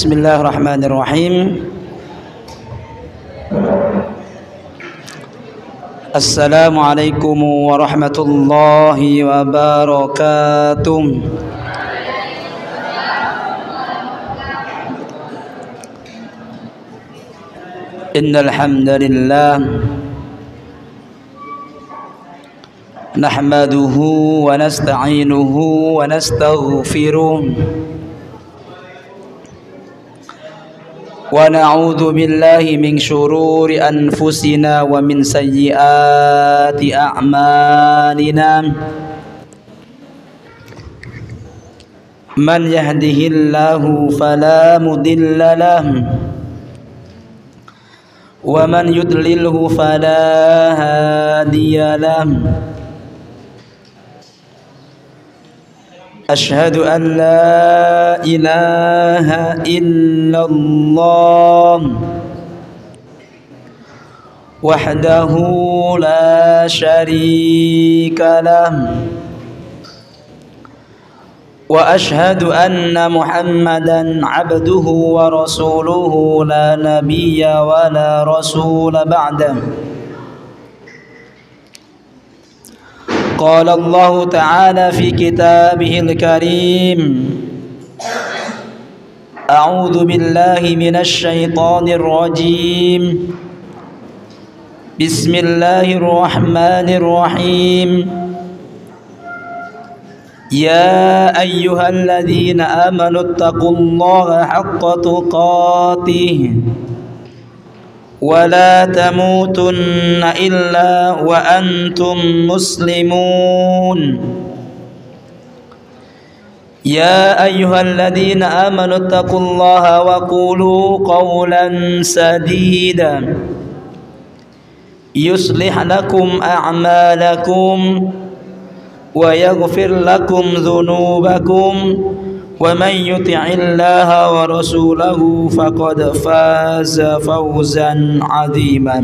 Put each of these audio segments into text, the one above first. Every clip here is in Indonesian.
Bismillahirrahmanirrahim. Assalamualaikum warahmatullahi wabarakatuh. Innal hamdalillah nahmaduhu wa nasta'inuhu wa nastaghfiruh wa na'udzu billahi min syururi anfusina wa min sayyiati a'malina. Man yahdihillahu fala mudilla lahu wa man yudlilhu fala hadiya lahu. Asyhadu an la ilaha illallah wahdahu la syarika lah wa asyhadu anna Muhammadan abduhu wa rasuluhu la nabiyya wa la rasula ba'dahu. قال الله تعالى في كتابه الكريم أعوذ بالله من الشيطان الرجيم بسم الله الرحمن الرحيم يا أيها الذين آمنوا اتقوا الله حق تقاته ولا تموتن إلا وأنتم مسلمون يا أيها الذين آمنوا اتقوا الله وقولوا قولا سديدا يصلح لكم أعمالكم ويغفر لكم ذنوبكم ومن يطع الله ورسوله فقد فاز فوزا عظيما.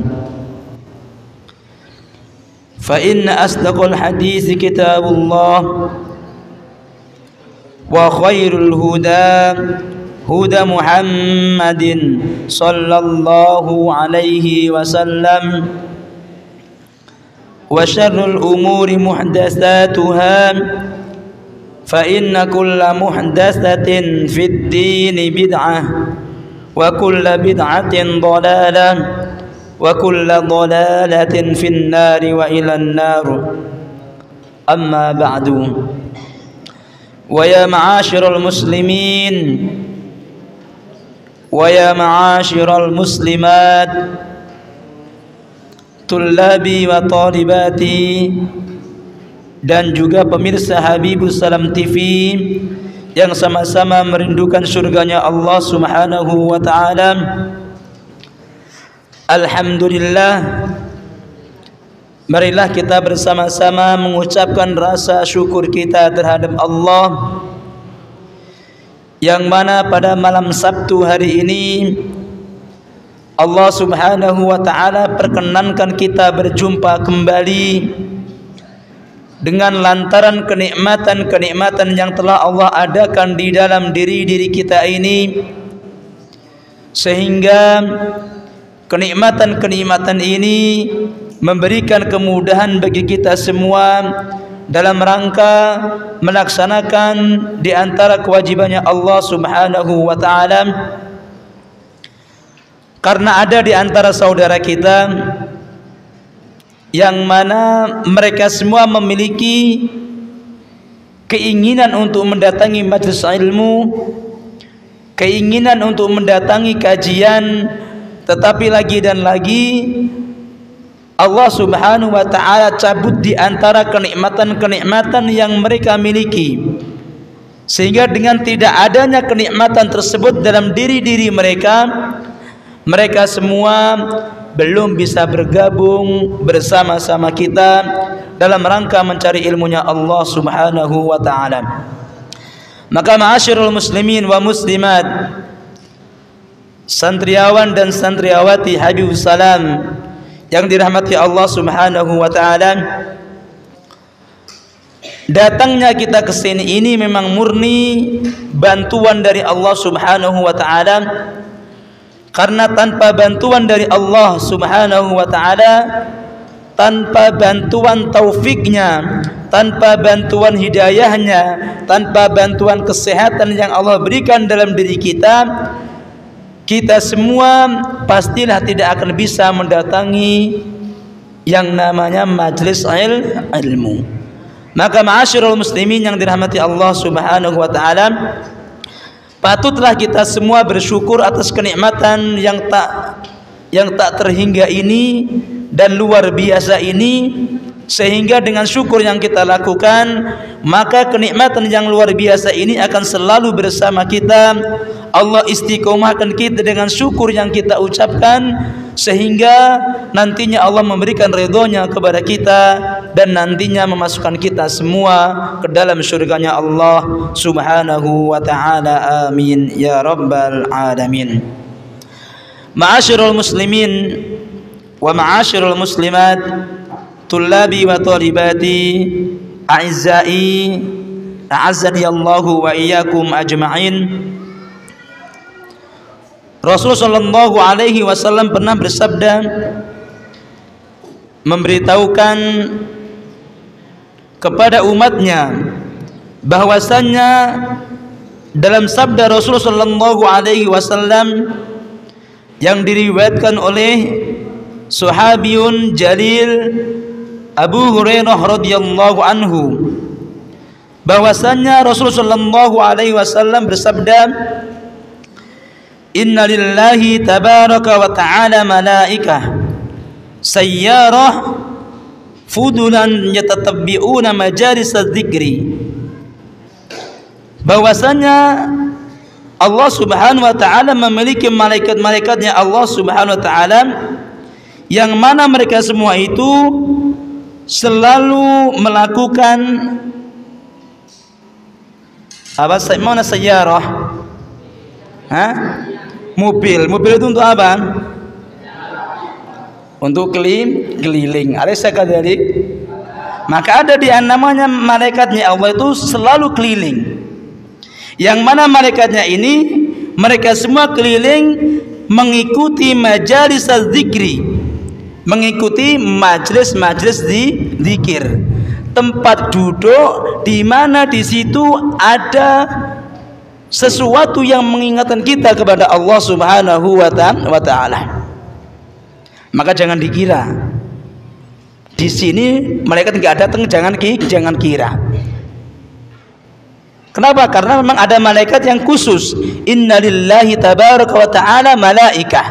فإن أصدق الحديث كتاب الله وخير الهدى هدى محمد صلى الله عليه وسلم وشر الأمور محدثاتها فإن كل محدثة في الدين بدعة وكل بدعة ضلالة وكل ضلالة في النار وإلى النار. أما بعد، ويا معاشر المسلمين ويا معاشر المسلمات طلابي وطالباتي dan juga pemirsa Habibus Salam TV yang sama-sama merindukan surganya Allah Subhanahu wa ta'ala. Alhamdulillah, marilah kita bersama-sama mengucapkan rasa syukur kita terhadap Allah yang mana pada malam Sabtu hari ini Allah Subhanahu wa ta'ala perkenankan kita berjumpa kembali dengan lantaran kenikmatan-kenikmatan yang telah Allah adakan di dalam diri-diri kita ini, sehingga kenikmatan-kenikmatan ini memberikan kemudahan bagi kita semua dalam rangka melaksanakan di antara kewajibannya Allah Subhanahu wa ta'ala. Karena ada di antara saudara kita yang mana mereka semua memiliki keinginan untuk mendatangi majelis ilmu, keinginan untuk mendatangi kajian, tetapi lagi dan lagi Allah Subhanahu wa ta'ala cabut di antara kenikmatan-kenikmatan yang mereka miliki, sehingga dengan tidak adanya kenikmatan tersebut dalam diri-diri mereka, mereka semua belum bisa bergabung bersama-sama kita dalam rangka mencari ilmunya Allah Subhanahu wa ta'ala. Maka ma'asyiral muslimin wa muslimat, santriawan dan santriawati Habibus Salam yang dirahmati Allah Subhanahu wa ta'ala, datangnya kita ke sini ini memang murni bantuan dari Allah Subhanahu wa taala, karena tanpa bantuan dari Allah Subhanahu wa taala, tanpa bantuan taufiknya, tanpa bantuan hidayahnya, tanpa bantuan kesehatan yang Allah berikan dalam diri kita, kita semua pastilah tidak akan bisa mendatangi yang namanya majelis ilmu. Maka ma'asyiral muslimin yang dirahmati Allah Subhanahu wa taala, patutlah kita semua bersyukur atas kenikmatan yang tak terhingga ini dan luar biasa ini, sehingga dengan syukur yang kita lakukan maka kenikmatan yang luar biasa ini akan selalu bersama kita. Allah istiqomahkan kita dengan syukur yang kita ucapkan, sehingga nantinya Allah memberikan ridhonya kepada kita dan nantinya memasukkan kita semua ke dalam syurganya Allah Subhanahu wa ta'ala. Amin ya rabbal alamin. Ma'asyiral muslimin wa ma'asyiral muslimat, tullabi wa talibati, a'izzai, a'azzani Allahu wa iyyakum ajma'in. Rasulullah sallallahu alaihi wasallam pernah bersabda, memberitahukan kepada umatnya bahwasannya dalam sabda Rasulullah sallallahu alaihi wasallam yang diriwayatkan oleh sahabiyun jalil Abu Hurairah radhiyallahu anhu, bahwasannya Rasulullah sallallahu alaihi wasallam bersabda, inna lillahi tabaraka wa ta'ala malaikah sayyarah fudulan yatatabbi'una majalis dzikri. Bahwasanya Allah Subhanahu wa ta'ala memiliki malaikat-malaikatnya Allah Subhanahu wa ta'ala, yang mana mereka semua itu selalu melakukan apa? Mana sayyarah? Mobil itu untuk apa? Untuk keliling. Alaysa kadzalik? Maka ada di namanya malaikatnya Allah itu selalu keliling. Yang mana malaikatnya ini mereka semua keliling mengikuti majalis dzikri, mengikuti majelis-majelis zikir, tempat duduk di mana di situ ada sesuatu yang mengingatkan kita kepada Allah Subhanahu wa ta'ala. Maka jangan dikira di sini malaikat enggak datang, jangan kira. Kenapa? Karena memang ada malaikat yang khusus. Innalillahi tabaraka wa ta'ala malaikah.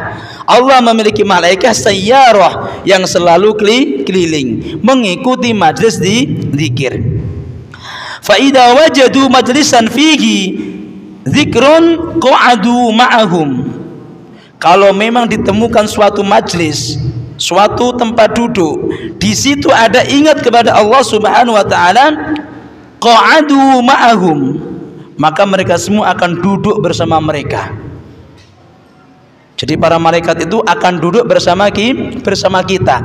Allah memiliki malaikat sayyarah yang selalu keliling mengikuti majlis zikir. Fa idza wajadu majlisan fihi zikrun qa'adu ma'ahum. Kalau memang ditemukan suatu majlis, suatu tempat duduk, di situ ada ingat kepada Allah Subhanahu wa taala, qa'adu ma'ahum, maka mereka semua akan duduk bersama mereka. Jadi para malaikat itu akan duduk bersama kita.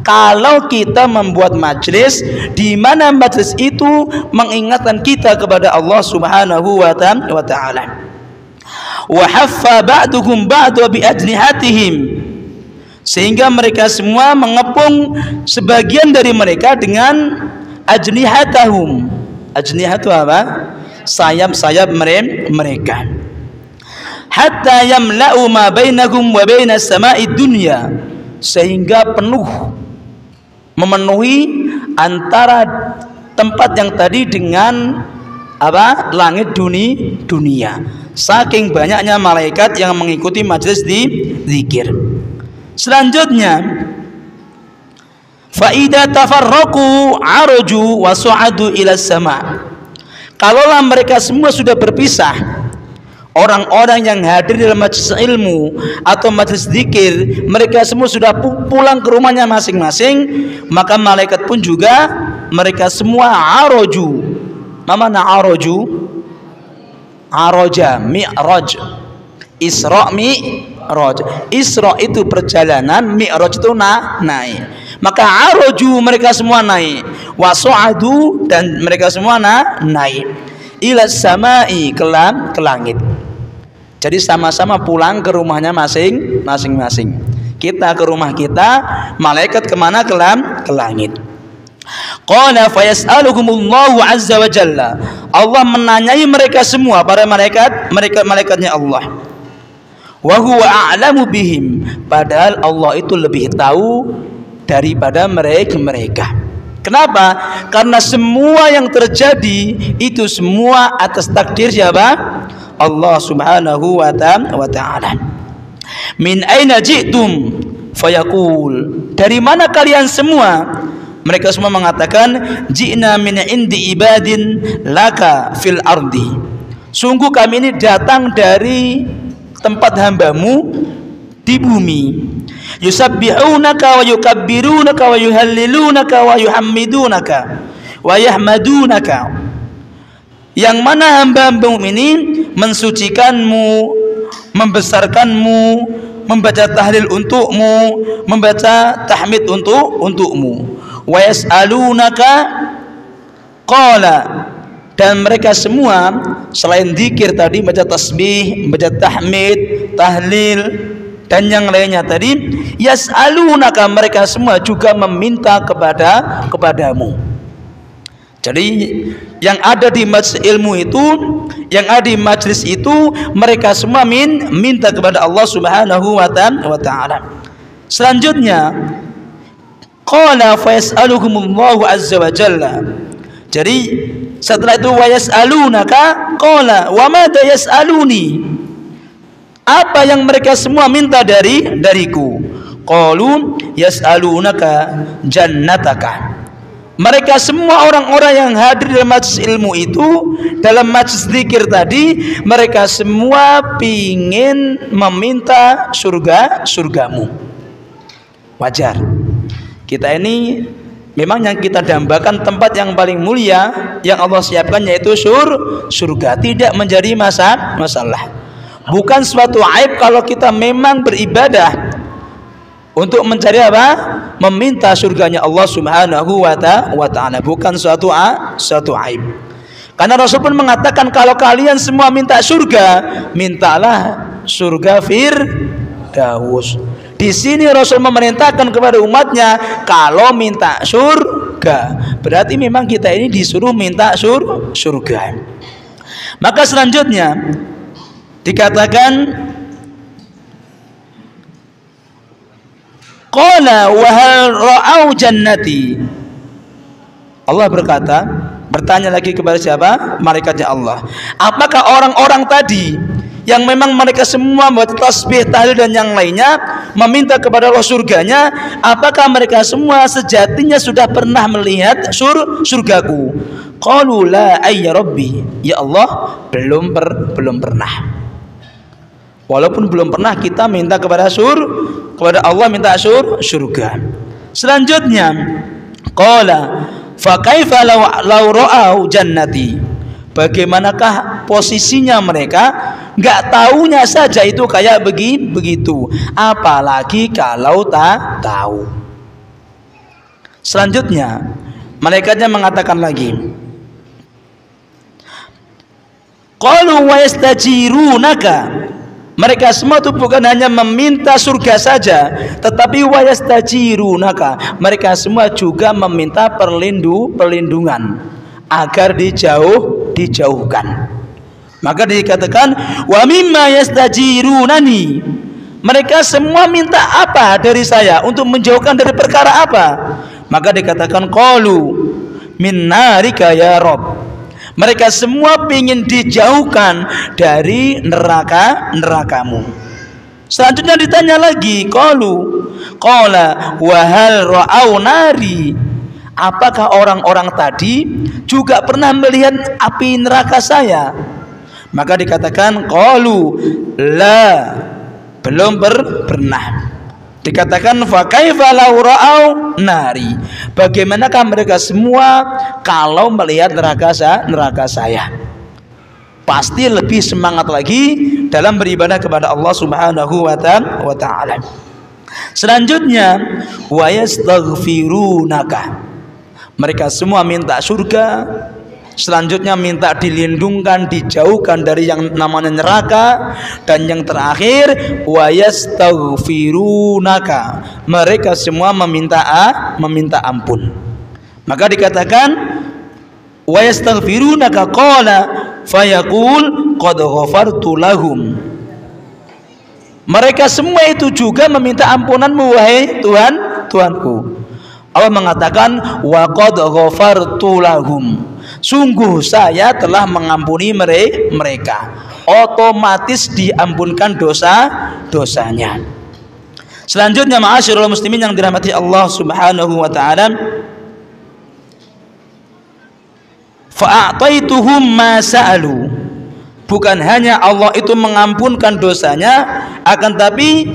Kalau kita membuat majlis di mana majlis itu mengingatkan kita kepada Allah Subhanahu wa ta'ala. Wa haffa ba'duhum ba'du bi ajnihatihim, sehingga mereka semua mengepung sebagian dari mereka dengan ajnihatahum. Ajnihatu apa? Sayap-sayap mereka. Hatta yamla'u ma bainahum wa bainas sama'id dunya, sehingga memenuhi antara tempat yang tadi dengan apa? Langit dunia. Saking banyaknya malaikat yang mengikuti majelis zikir. Selanjutnya, fa idza tafarraqu araju wa su'adu ila sama'. Kalaulah mereka semua sudah berpisah, orang-orang yang hadir dalam majelis ilmu atau majelis zikir, mereka semua sudah pulang ke rumahnya masing-masing, maka malaikat pun juga mereka semua araju. Mana araju? Araja, mi'raj. Isra, mi'raj. Isra itu perjalanan, mi'raj itu naik. Maka araju, mereka semua naik, wasu'adu, dan mereka semua naik ila samai, ke langit. Jadi sama-sama pulang ke rumahnya masing-masing. Kita ke rumah kita, malaikat kemana? Ke langit. Qala fayas'aluhumullahu azza wa jalla. Allah menanyai mereka semua, para malaikatnya Allah. Wa huwa a'lamu bihim, padahal Allah itu lebih tahu daripada mereka. Kenapa? Karena semua yang terjadi itu semua atas takdir siapa? Allah subhanahu wa ta'ala. Min aina ji'tum fayaqul, dari mana kalian semua? Mereka semua mengatakan, ji'na min indi ibadin laka fil ardi, sungguh kami ini datang dari tempat hambamu di bumi. Yusabbihunaka wa yukabbirunaka wa yuhallilunaka wa yuhammidunaka wa yahmadunaka, yang mana hamba-hambamu ini mensucikanmu, membesarkanmu, membaca tahlil untukmu, membaca tahmid untukmu. Wa yas'alunaka, qala, dan mereka semua selain zikir tadi, baca tasbih, baca tahmid, tahlil, dan yang lainnya tadi, yas'alunaka, mereka semua juga meminta kepadamu. Jadi yang ada di majlis ilmu itu, yang ada di majlis itu, mereka semua minta kepada Allah subhanahu wa ta'ala. Selanjutnya, qala fa yas'aluhumullahu azza wa jalla. Jadi setelah itu wa yas'alunaka, qala wa madza yas'aluni, apa yang mereka semua minta dariku? Qalu yas'alunaka jannataka. Mereka semua orang-orang yang hadir dalam majlis ilmu itu, dalam majlis zikir tadi, mereka semua pingin meminta surgamu. Wajar. Kita ini memang yang kita dambakan tempat yang paling mulia yang Allah siapkan, yaitu surga. Tidak menjadi masalah. Bukan suatu aib kalau kita memang beribadah untuk mencari apa? Meminta surganya Allah subhanahu wa ta'ala. Bukan suatu aib. Karena Rasul pun mengatakan, kalau kalian semua minta surga, mintalah surga Firdaus. Di sini Rasul memerintahkan kepada umatnya, kalau minta surga, berarti memang kita ini disuruh minta surga. Maka selanjutnya dikatakan, qala wa hal ra'au jannati. Allah bertanya lagi kepada siapa? Malaikatnya Allah. Apakah orang-orang tadi yang memang mereka semua membaca tasbih, tahlil dan yang lainnya, meminta kepada Allah surganya, apakah mereka semua sejatinya sudah pernah melihat surgaku? Qalu la ayya rabbi, ya Allah, belum pernah. Walaupun belum pernah kita minta kepada Allah minta surga. Selanjutnya, qala fa kaifa law ra'au jannati. Bagaimanakah posisinya mereka? Enggak tahunya saja itu kayak begitu, apalagi kalau tak tahu. Selanjutnya, malaikatnya mengatakan lagi, qalu wa yastajirunaka. Mereka semua itu bukan hanya meminta surga saja, tetapi wa yastajirunaka, mereka semua juga meminta perlindungan agar dijauhkan. Maka dikatakan, wa mimma yastajirunani, mereka semua minta apa dari saya, untuk menjauhkan dari perkara apa? Maka dikatakan, qalu min narika ya Rabb, mereka semua ingin dijauhkan dari nerakamu. Selanjutnya ditanya lagi, qala wa hal ra'au nari, apakah orang-orang tadi juga pernah melihat api neraka saya? Maka dikatakan, qalu la, belum pernah. Dikatakan, fa kaifa law ra'au nari, bagaimanakah mereka semua kalau melihat neraka saya? Pasti lebih semangat lagi dalam beribadah kepada Allah subhanahu wa ta'ala. Selanjutnya wa yastaghfirunaka, mereka semua minta surga. Selanjutnya minta dilindungkan, dijauhkan dari yang namanya neraka. Dan yang terakhir wa yastaghfirunaka, mereka semua meminta ampun. Maka dikatakan wa yastaghfirunaka qala fayaqul qad ghafartu lahum, mereka semua itu juga meminta ampunanmu wahai Tuhanku. Allah mengatakan wa qad ghafartu lahum, sungguh saya telah mengampuni mereka. Otomatis diampunkan dosanya. Selanjutnya ma'asyiral muslimin yang dirahmati Allah Subhanahu wa taala, fa'ataituhum ma sa'alu, bukan hanya Allah itu mengampunkan dosanya, akan tapi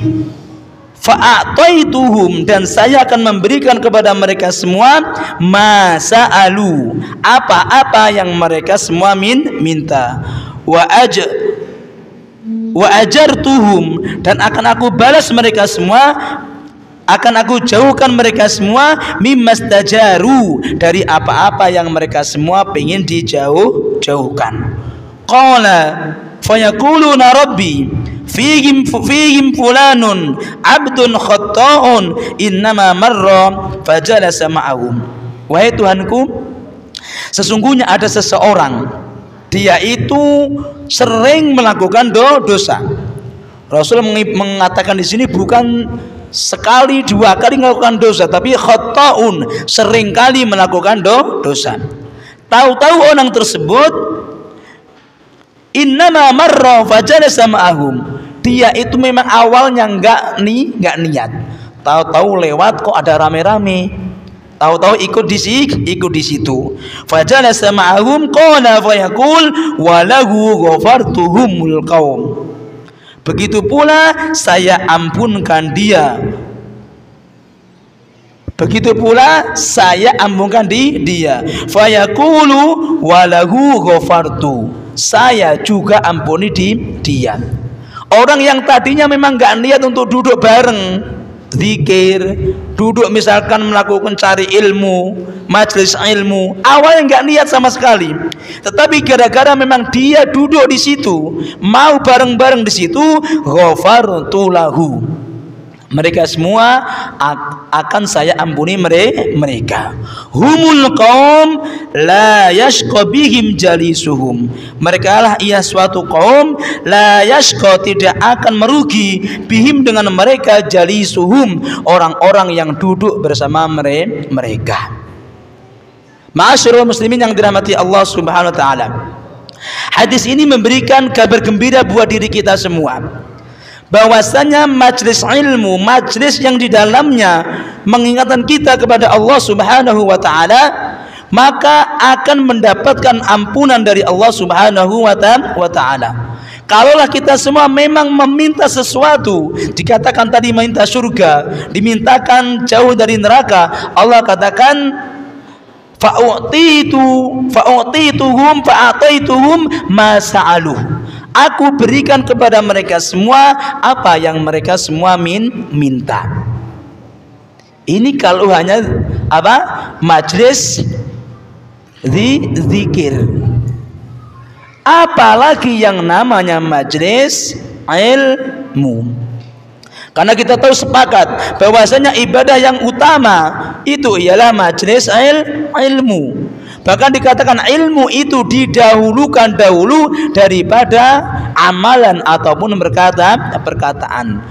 fa'ataituhum, dan saya akan memberikan kepada mereka semua ma sa'alu, apa-apa yang mereka semua minta. Wa ajartuhum, dan akan aku balas mereka semua, akan aku jauhkan mereka semua mimmastajaru, dari apa-apa yang mereka semua ingin dijauhkan. Qala fayaquluna rabbi fihim fulanun abdun khatta'un innama marra fajalasa ma'ahum. Wahai Tuhanku, sesungguhnya ada seseorang, dia itu sering melakukan dosa. Rasul mengatakan di sini bukan sekali dua kali melakukan dosa, tapi khatta'un, sering kali melakukan dosa. Tahu-tahu orang tersebut innama marra fajalasa ma'ahum, dia itu memang awalnya enggak niat, tahu-tahu lewat kok ada rame-rame, tahu-tahu ikut di situ. Fajalasa ma'ahum qala fayaqul walahu ghafartuhumul qaum, begitu pula saya ampunkan dia, begitu pula saya ampunkan dia. Fayaqulu walahu ghafartu, saya juga ampuni dia. Orang yang tadinya memang gak niat untuk duduk bareng zikir, duduk misalkan melakukan cari ilmu, majelis ilmu, awalnya nggak niat sama sekali, tetapi gara-gara memang dia duduk di situ, mau bareng-bareng di situ, ghafartu lahu, mereka semua akan saya ampuni mereka. Humul qaum la yashqa bihim jalisuhum, mereka lah ia suatu kaum la yashqa, tidak akan merugi, bihim dengan mereka, jalisuhum, orang-orang yang duduk bersama mereka. Ma'asyiral muslimin yang dirahmati Allah Subhanahu wa taala, hadis ini memberikan kabar gembira buat diri kita semua, bahwasanya majlis ilmu, majlis yang di dalamnya mengingatkan kita kepada Allah Subhanahu wa taala, maka akan mendapatkan ampunan dari Allah Subhanahu wa taala. Kalaulah kita semua memang meminta sesuatu, dikatakan tadi minta surga, dimintakan jauh dari neraka, Allah katakan fa'ataituhum ma sa'aluh, aku berikan kepada mereka semua apa yang mereka semua minta. Ini kalau hanya majlis zikir, apalagi yang namanya majlis ilmu. Karena kita tahu sepakat bahwasanya ibadah yang utama itu ialah majlis ilmu. Bahkan dikatakan ilmu itu didahulukan dahulu daripada amalan ataupun perkataan.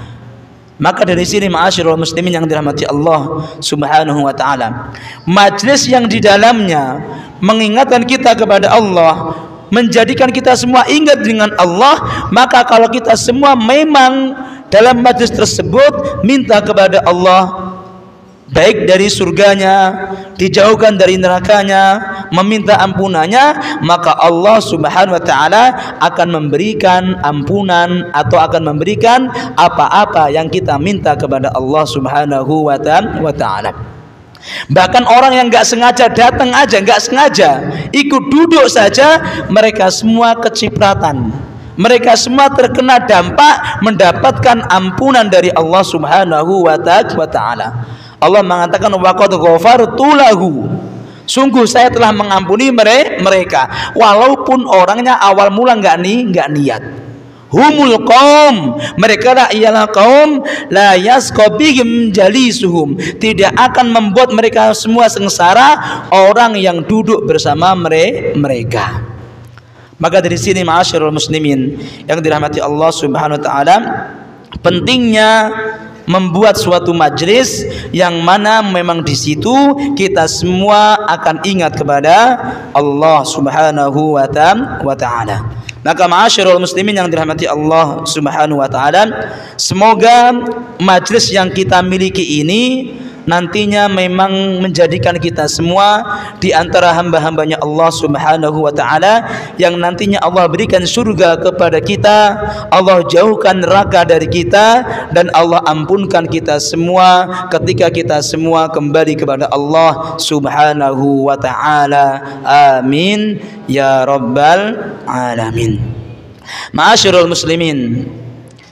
Maka dari sini ma'asyiral muslimin yang dirahmati Allah Subhanahu wa taala, majlis yang di dalamnya mengingatkan kita kepada Allah, menjadikan kita semua ingat dengan Allah, maka kalau kita semua memang dalam majlis tersebut minta kepada Allah baik dari surganya, dijauhkan dari nerakanya, meminta ampunannya, maka Allah Subhanahu wa taala akan memberikan ampunan atau akan memberikan apa-apa yang kita minta kepada Allah Subhanahu wa taala. Bahkan orang yang nggak sengaja datang aja, nggak sengaja ikut duduk saja, mereka semua kecipratan, mereka semua terkena dampak mendapatkan ampunan dari Allah Subhanahu wa ta'ala. Allah mengatakan waqad ghafartu lahu, sungguh saya telah mengampuni mereka, walaupun orangnya awal mula nggak niat. Humul qaum, mereka ialah kaum la yasqabihim jalisuhum, tidak akan membuat mereka semua sengsara orang yang duduk bersama mereka. Maka dari sini ma'asyiral muslimin yang dirahmati Allah Subhanahu wa taala, pentingnya membuat suatu majlis yang mana memang di situ kita semua akan ingat kepada Allah Subhanahu wa taala. Maka ma'asyiral muslimin yang dirahmati Allah Subhanahu wa taala, semoga majlis yang kita miliki ini nantinya memang menjadikan kita semua di antara hamba-hambanya Allah Subhanahu wa taala yang nantinya Allah berikan surga kepada kita, Allah jauhkan neraka dari kita, dan Allah ampunkan kita semua ketika kita semua kembali kepada Allah Subhanahu wa taala. Amin ya rabbal alamin. Ma'asyiral muslimin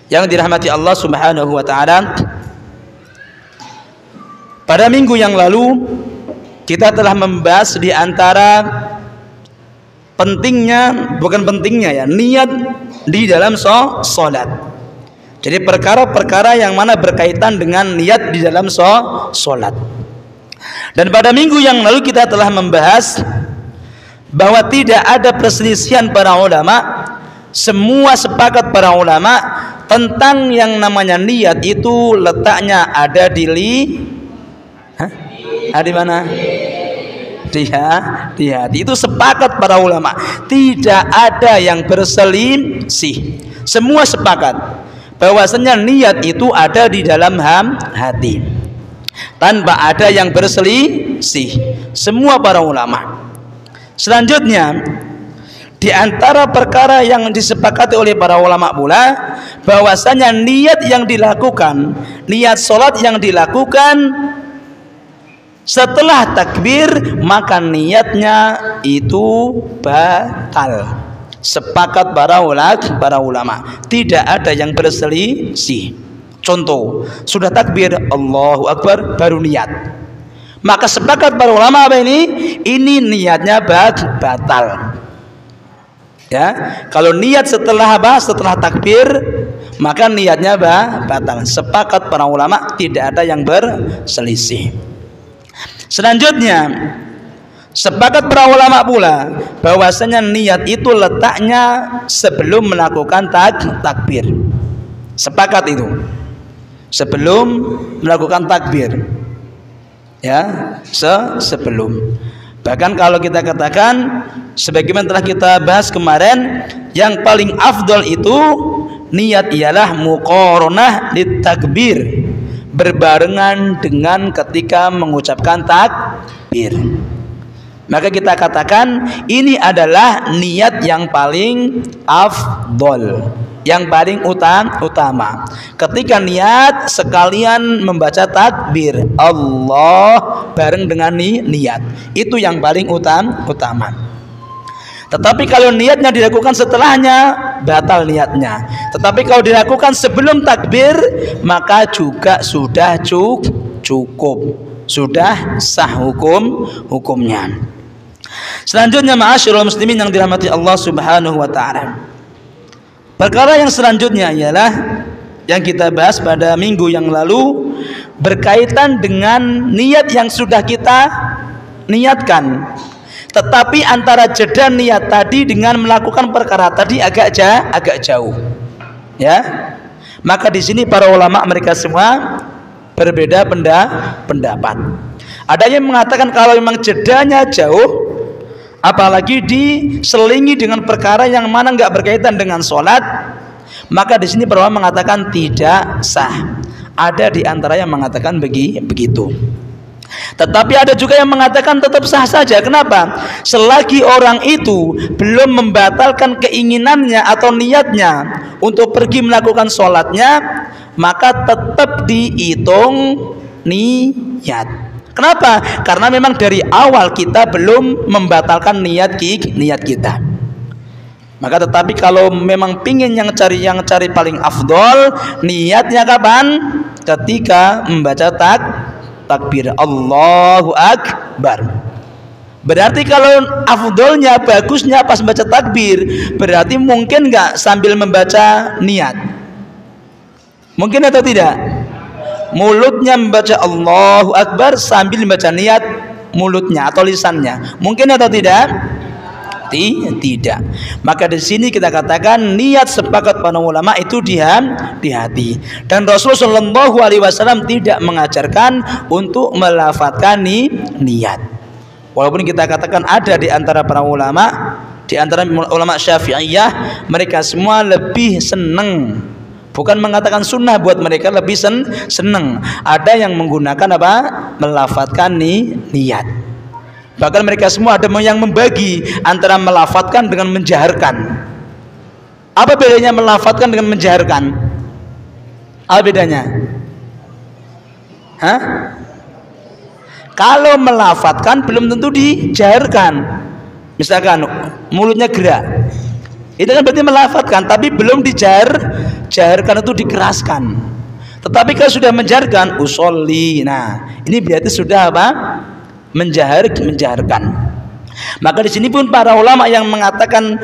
yang dirahmati Allah Subhanahu wa taala, pada minggu yang lalu kita telah membahas di antara niat di dalam sholat. Jadi perkara-perkara yang mana berkaitan dengan niat di dalam sholat. Dan pada minggu yang lalu kita telah membahas bahwa tidak ada perselisihan para ulama, semua sepakat para ulama tentang yang namanya niat itu letaknya ada di di mana? Di hati. Itu sepakat para ulama. Tidak ada yang berselisih. Semua sepakat bahwasanya niat itu ada di dalam hati, tanpa ada yang berselisih. Semua para ulama. Selanjutnya, di antara perkara yang disepakati oleh para ulama pula bahwasanya niat yang dilakukan, niat sholat yang dilakukan setelah takbir, maka niatnya itu batal. Sepakat para ulama, tidak ada yang berselisih. Contoh, sudah takbir Allahu Akbar baru niat, maka sepakat para ulama apa ini niatnya batal. Ya, kalau niat setelah takbir, maka niatnya batal. Sepakat para ulama, tidak ada yang berselisih. Selanjutnya, sepakat para ulama pula bahwasanya niat itu letaknya sebelum melakukan takbir. Sepakat itu sebelum melakukan takbir, ya, sebelum. Bahkan kalau kita katakan sebagaimana telah kita bahas kemarin, yang paling afdol itu niat ialah muqaranah litakbir, berbarengan dengan ketika mengucapkan takbir. Maka kita katakan ini adalah niat yang paling afdol, yang paling utama. Ketika niat sekalian membaca takbir Allah bareng dengan niat, itu yang paling utama. Tetapi kalau niatnya dilakukan setelahnya, batal niatnya. Tetapi kalau dilakukan sebelum takbir, maka juga sudah cukup, sudah sah hukumnya. Selanjutnya ma'asyiral muslimin yang dirahmati Allah Subhanahu wa taala, perkara yang selanjutnya ialah yang kita bahas pada minggu yang lalu berkaitan dengan niat yang sudah kita niatkan, tetapi antara jeda niat tadi dengan melakukan perkara tadi agak jauh, ya. Maka di sini para ulama mereka semua berbeda pendapat. Ada yang mengatakan kalau memang jedanya jauh, apalagi diselingi dengan perkara yang mana nggak berkaitan dengan sholat, maka di sini para ulama mengatakan tidak sah. Ada di antara yang mengatakan begitu. Tetapi ada juga yang mengatakan tetap sah saja. Kenapa? Selagi orang itu belum membatalkan keinginannya atau niatnya untuk pergi melakukan sholatnya, maka tetap dihitung niat. Kenapa? Karena memang dari awal kita belum membatalkan niat kita. Maka tetapi kalau memang pingin yang cari paling afdol, niatnya kapan? Ketika membaca takbir Allahu Akbar. Berarti kalau afdolnya, bagusnya pas baca takbir, berarti mungkin nggak sambil membaca niat? Mungkin atau tidak? Mulutnya membaca Allahu Akbar sambil membaca niat mulutnya atau lisannya, mungkin atau tidak? Tidak. Maka di sini kita katakan niat sepakat para ulama itu di hati. Dan Rasulullah SAW tidak mengajarkan untuk melafadzkan niat. Walaupun kita katakan ada di antara para ulama, di antara ulama Syafi'iyah, mereka semua lebih senang, bukan mengatakan sunnah buat mereka, lebih senang. Ada yang menggunakan apa? Melafadzkan niat. Bahkan mereka semua ada yang membagi antara melafadzkan dengan menjaharkan. Apa bedanya melafadzkan dengan menjaharkan? Apa bedanya? Hah? Kalau melafadzkan belum tentu dijaharkan. Misalkan mulutnya gerak, itu kan berarti melafadzkan, tapi belum jaharkan itu dikeraskan. Tetapi kalau sudah menjaharkan usolli, nah ini berarti sudah apa? Menjaharkan. Maka di sini pun para ulama yang mengatakan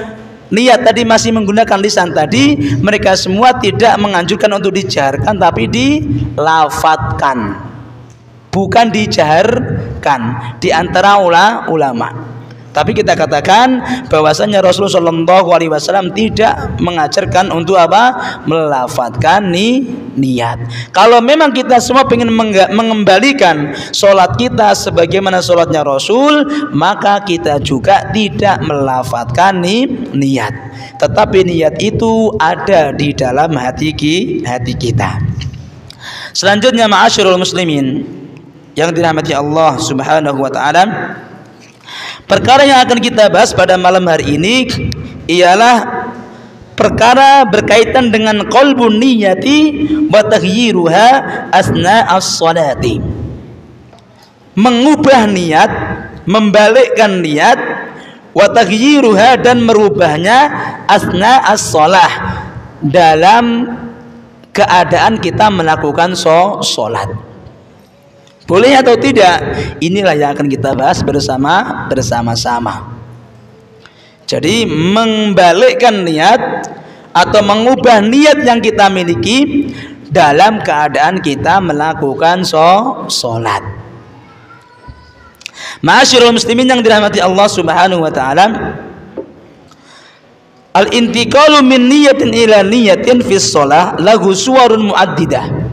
niat tadi masih menggunakan lisan tadi, mereka semua tidak menganjurkan untuk dijaharkan, tapi dilafadzkan, bukan dijaharkan di antara ulama. Tapi kita katakan bahwasanya Rasulullah SAW tidak mengajarkan untuk apa? Melafadzkan niat. Kalau memang kita semua ingin mengembalikan sholat kita sebagaimana sholatnya Rasul, maka kita juga tidak melafadzkan niat. Tetapi niat itu ada di dalam hati kita. Selanjutnya, ma'asyiral muslimin yang dirahmati Allah Subhanahu wa taala, perkara yang akan kita bahas pada malam hari ini ialah perkara berkaitan dengan qalbun niyati wa taghyiruha asna as-salati. Mengubah niat, membalikkan niat, wa taghyiruha, dan merubahnya asna as-shalah, dalam keadaan kita melakukan sholat. Boleh atau tidak? Inilah yang akan kita bahas bersama-sama. Jadi membalikkan niat atau mengubah niat yang kita miliki dalam keadaan kita melakukan sholat. Ma'asyiral muslimin yang dirahmati Allah Subhanahu wa taala, al-intiqalu min niyatin ila niyatin fi shalah lahu suwarun muaddidah.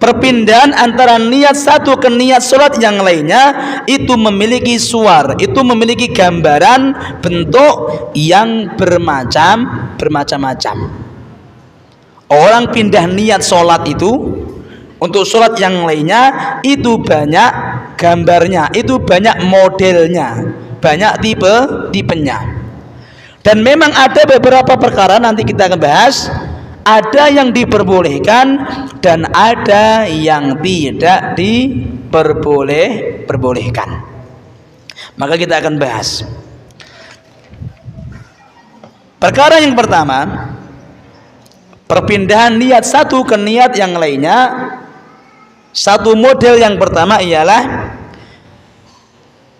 Perpindahan antara niat satu ke niat sholat yang lainnya itu memiliki suar, itu memiliki gambaran bentuk yang bermacam-macam. Orang pindah niat sholat itu untuk sholat yang lainnya itu banyak gambarnya, itu banyak modelnya, banyak tipenya. Dan memang ada beberapa perkara nanti kita akan bahas, ada yang diperbolehkan dan ada yang tidak diperbolehkan. Maka kita akan bahas. Perkara yang pertama, perpindahan niat satu ke niat yang lainnya. Satu model yang pertama ialah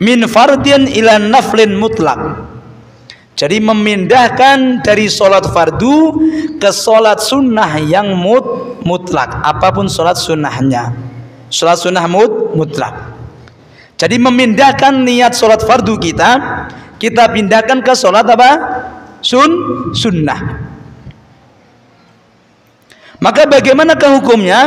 min fardin ila naflin mutlak. Jadi memindahkan dari sholat fardu ke sholat sunnah yang mutlak, apapun sholat sunnahnya, sholat sunnah mutlak. Jadi memindahkan niat sholat fardu kita pindahkan ke sholat apa? Sunnah. Maka bagaimanakah hukumnya?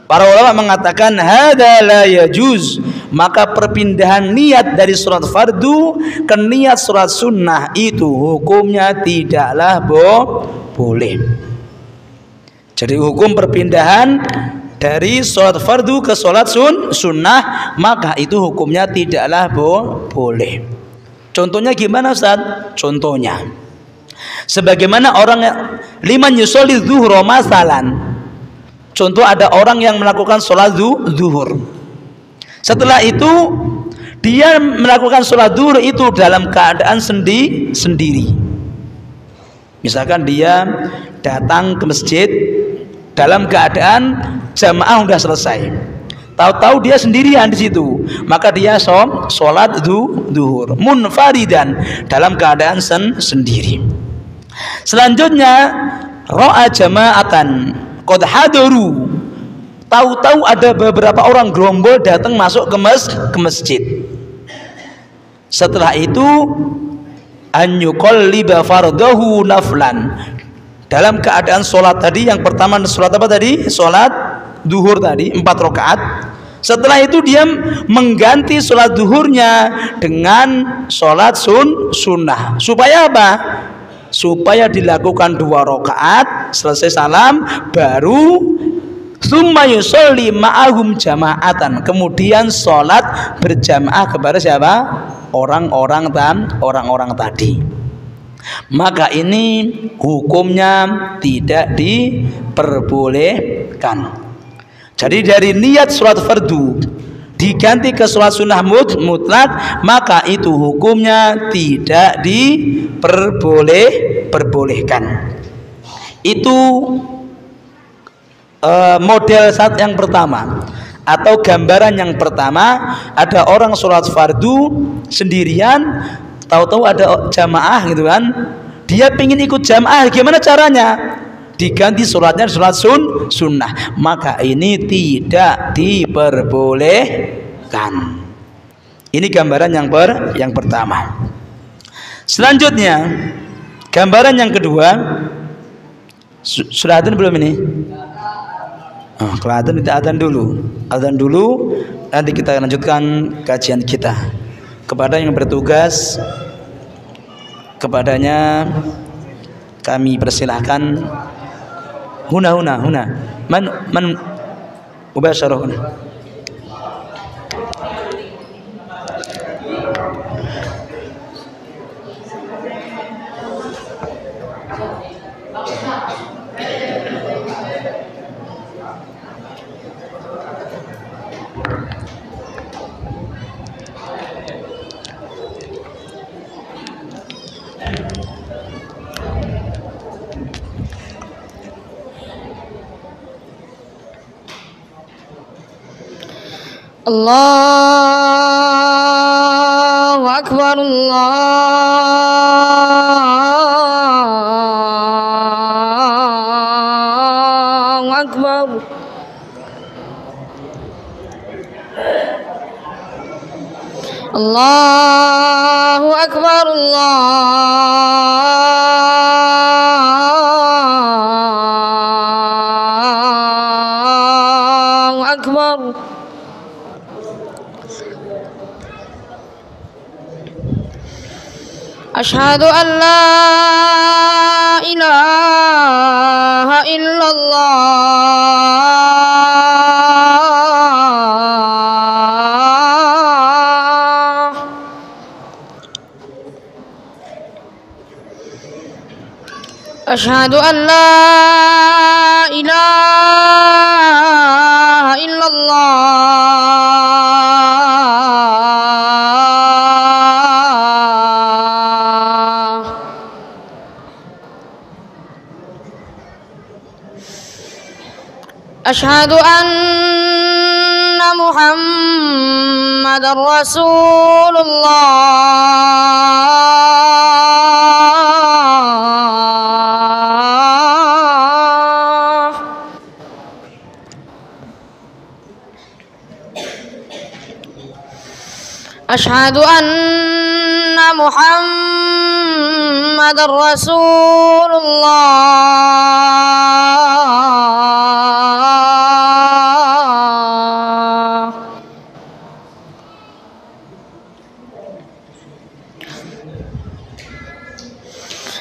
Para ulama mengatakan hadza la yajuz. Maka perpindahan niat dari sholat fardu ke niat sholat sunnah itu hukumnya tidaklah boleh. Jadi hukum perpindahan dari sholat fardu ke sholat sunnah, maka itu hukumnya tidaklah boleh. Contohnya gimana Ustaz? Contohnya sebagaimana orang liman yusolli zuhur masalan. Contoh, ada orang yang melakukan sholat zuhur. Setelah itu Dia melakukan sholat duhur itu dalam keadaan sendiri. Misalkan dia datang ke masjid dalam keadaan jamaah sudah selesai. Tahu-tahu dia sendirian di situ, maka dia sholat duhur munfaridan dalam keadaan sendiri. Selanjutnya ra'a jama'atan qad hadaru. Tahu-tahu ada beberapa orang gerombol datang masuk ke masjid. Setelah itu an yuqalliba fardahu naflan. Dalam keadaan sholat tadi, yang pertama sholat apa tadi? Sholat duhur tadi 4 rakaat. Setelah itu dia mengganti sholat duhurnya dengan sholat sunnah. Supaya apa? Supaya dilakukan 2 rakaat, selesai salam, baru summa yusolli ma'ahum jama'atan, kemudian sholat berjamaah kepada siapa? Orang-orang tadi. Maka ini hukumnya tidak diperbolehkan. Jadi dari niat sholat fardu diganti ke sholat sunnah mutlak, maka itu hukumnya tidak diperbolehkan. Itu model saat yang pertama atau gambaran yang pertama. Ada orang sholat fardu sendirian, tahu-tahu ada jamaah gitu kan, dia pengen ikut jamaah, gimana caranya? Diganti sholatnya sholat sunnah, maka ini tidak diperbolehkan. Ini gambaran yang pertama. Selanjutnya gambaran yang kedua. Sudah adzan belum ini? Kalau adzan kita adzan dulu, nanti kita lanjutkan kajian kita. Kepada yang bertugas, kepadanya kami persilahkan. Huna man mubasyarah huna. Allahu Akbar, Allahu Akbar. Allahu Akbar, Allahu Akbar. Asyhadu an la ilaha illallah. Asyhadu an la ilaha illallah. Asyhadu anna Muhammadar Rasulullah. Asyhadu anna Muhammadar Rasulullah.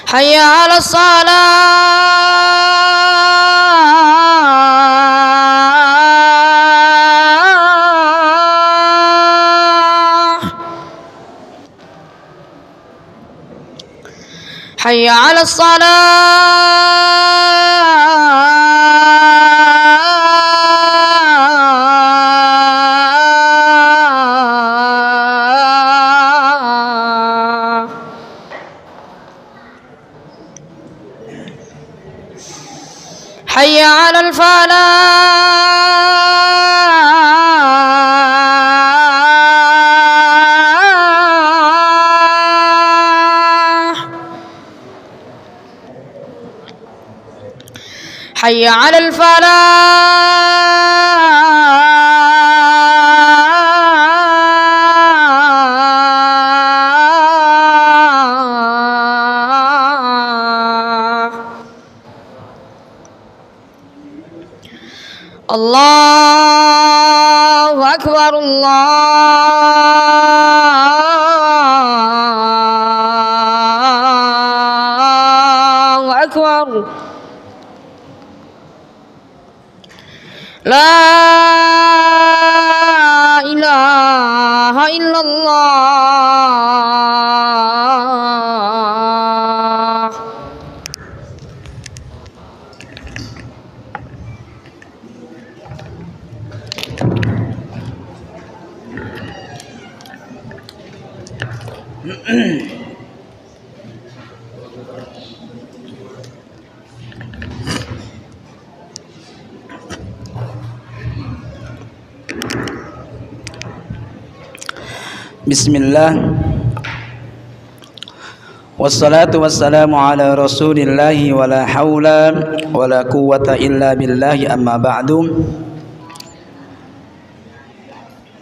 Hayya 'alas salah. Hayya 'alas salah. على الفلاح حي على الفلاح الله أكبر الله أكبر لا إله إلا الله Bismillah. Wassalatu wassalamu ala rasulillahi wa la hawla wa la quwwata illa billahi amma ba'du.